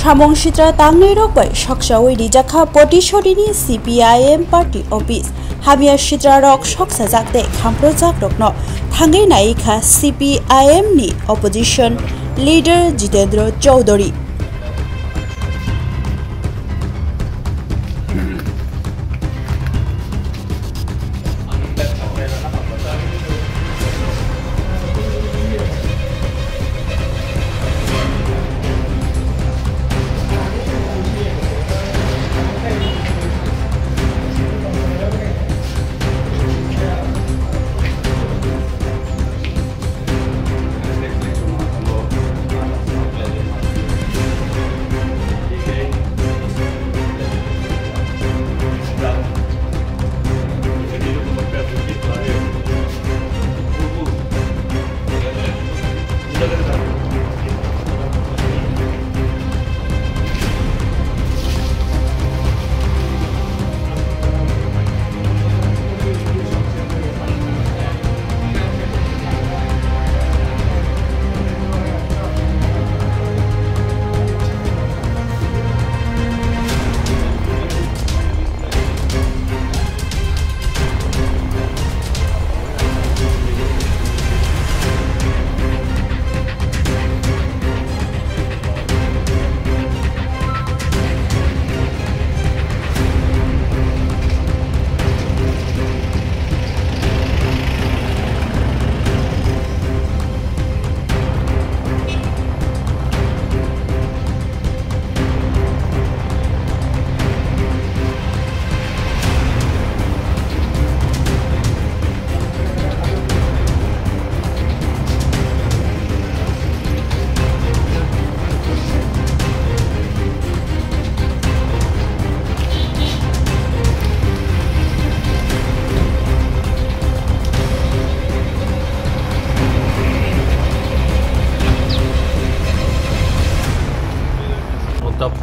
samong sitra tangnai rokbai soksawai rijakha potishorini CPIM party office habia sitra rok soksa jakte khamprojak rokno thangai naikha CPIM ni opposition leader Jitendra Chowdhury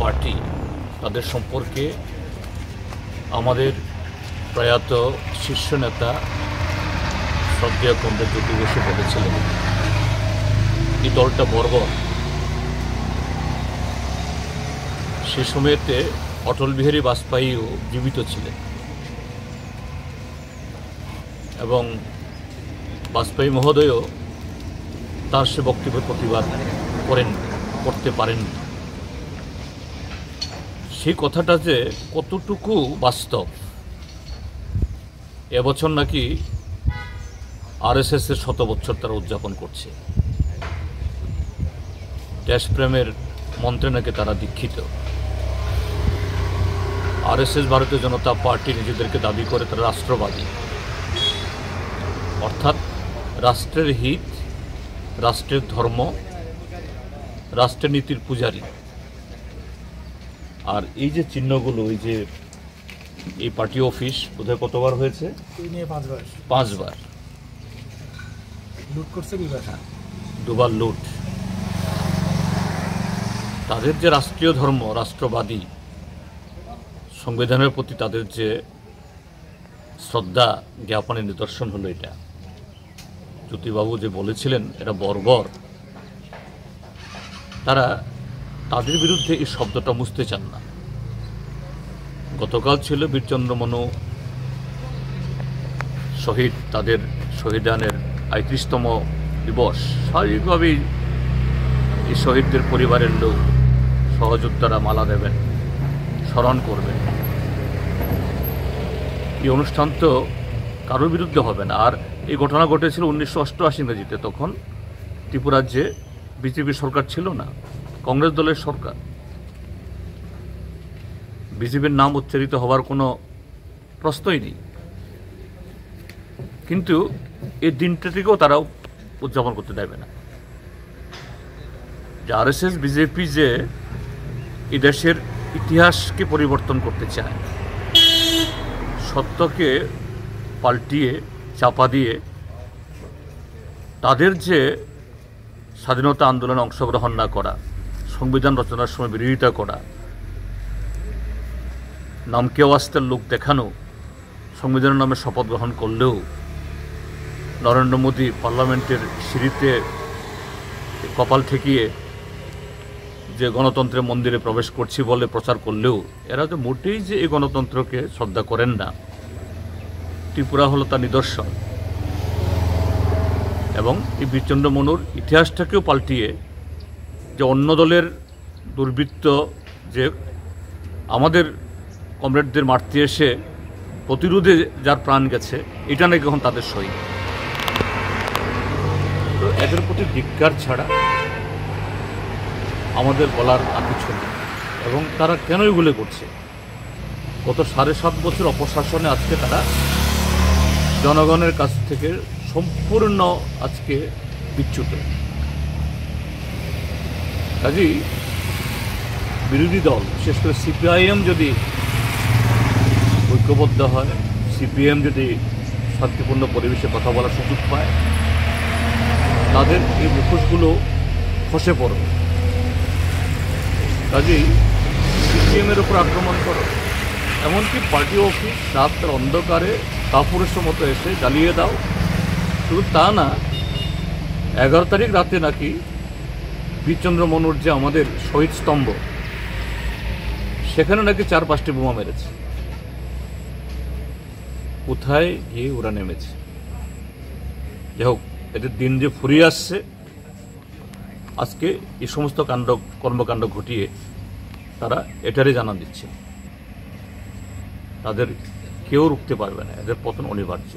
party তাদের সম্পর্কে আমাদের প্রয়াত শীর্ষ নেতা শ্রদ্ধেয় comrade Jyoti Basu বলেছিলেন এই দলটা বর্বর। সে সময়তে অটল বিহারী বাজপেয়ীও জীবিত ছিলেন এবং বাজপেয়ী মহোদয়ও তার সে বক্তব্যের প্রতিবাদ করতে পারেননি। সেই কথাটা যে কতটুকু বাস্তব, এবছর নাকি আরএসএসের 100 বছর তারা উদযাপন করছে, দেশপ্রেমের মন্ত্রে নাকি তারা দীক্ষিত। আরএসএস ভারতীয় জনতা পার্টি নিজেদেরকে দাবি করে তারা রাষ্ট্রবাদী, অর্থাৎ রাষ্ট্রের হিত, রাষ্ট্রের ধর্ম, রাষ্ট্রের নীতির পূজারী। আর এই যে চিহ্নগুলো, এই যে এই পার্টি অফিস বোধহয় কতবার হয়েছে? 5বার লুট করছে, 2বার লুট। তাদের যে রাষ্ট্রীয় ধর্ম, রাষ্ট্রবাদী, সংবিধানের প্রতি তাদের যে শ্রদ্ধা জ্ঞাপনের নিদর্শন হলো এটা। জ্যোতিবাবু যে বলেছিলেন এটা বর্বর, তারা তাদের বিরুদ্ধে এই শব্দটা মুছতে চান না। গতকাল ছিল বীরচন্দ্র মনু শহীদ, তাদের শহীদানের ৩৫তম দিবস। স্বাভাবিকভাবেই এই শহীদদের পরিবারের লোক, সহযোদ্ধারা মালা দেবেন, স্মরণ করবেন। এই অনুষ্ঠান তো কারোর বিরুদ্ধে হবে না। আর এই ঘটনা ঘটেছিল 1988 ইংরেজিতে, তখন ত্রিপুরাজ্যে বিজেপি সরকার ছিল না, কংগ্রেস দলের সরকার। বিজেপির নাম উচ্চারিত হওয়ার কোনো প্রশ্নই নেই, কিন্তু এই দিনটাটিকেও তারা উদযাপন করতে দেবে না। যে আরএসএস বিজেপি যে এই দেশের ইতিহাসকে পরিবর্তন করতে চায়, সত্যকে পাল্টিয়ে চাপা দিয়ে তাদের যে স্বাধীনতা আন্দোলনে অংশগ্রহণ না করা, সংবিধান রচনার সময় বিরোধিতা করা, নামকে ওয়াস্তের লোক দেখানো, সংবিধানের নামে শপথ গ্রহণ করলেও নরেন্দ্র মোদী পার্লামেন্টের সিঁড়িতে কপাল ঠেকিয়ে যে গণতন্ত্রের মন্দিরে প্রবেশ করছি বলে প্রচার করলেও এরা তো মোটেই যে এই গণতন্ত্রকে শ্রদ্ধা করেন না, ত্রিপুরা হলো তার নিদর্শন। এবং এই বীরচন্দ্র মনুর ইতিহাসটাকেও পাল্টিয়ে যে অন্য দলের দুর্বৃত্ত যে আমাদের কমরেডদের মারতে এসে প্রতিরোধে যার প্রাণ গেছে, এটা নাকি এখন তাদের সই। তো এদের প্রতি ধিক্কার ছাড়া আমাদের বলার আর কিছু নেই। এবং তারা কেন এগুলো করছে? গত 7.5 বছর অপশাসনে আজকে তারা জনগণের কাছ থেকে সম্পূর্ণ আজকে বিচ্যুত। কাজেই বিরোধী দল, বিশেষ করে সিপিআইএম যদি ঐক্যবদ্ধ হয়, সিপিএম যদি শান্তিপূর্ণ পরিবেশে কথা বলার সুযোগ পায়, তাদের এই মুখোশগুলো খসে পড়বে। কাজেই সিপিএমের উপর আক্রমণ করো, এমনকি পার্টি অফিস রাতের অন্ধকারে কাপুরুষের মতো এসে জ্বালিয়ে দাও। শুধু তা না, 11 তারিখ রাতে নাকি বীরচন্দ্র মনুর যে আমাদের শহীদ স্তম্ভ, সেখানে নাকি 4-5টি বোমা মেরেছে। কোথায় গিয়ে ওরা নেমেছে? যাই হোক, এদের দিন যে ফুরিয়ে আসছে, আজকে এই সমস্ত কর্মকাণ্ড ঘটিয়ে তারা এটারই জানান দিচ্ছে তাদের কেউ রুখতে পারবে না, এদের পতন অনিবার্য।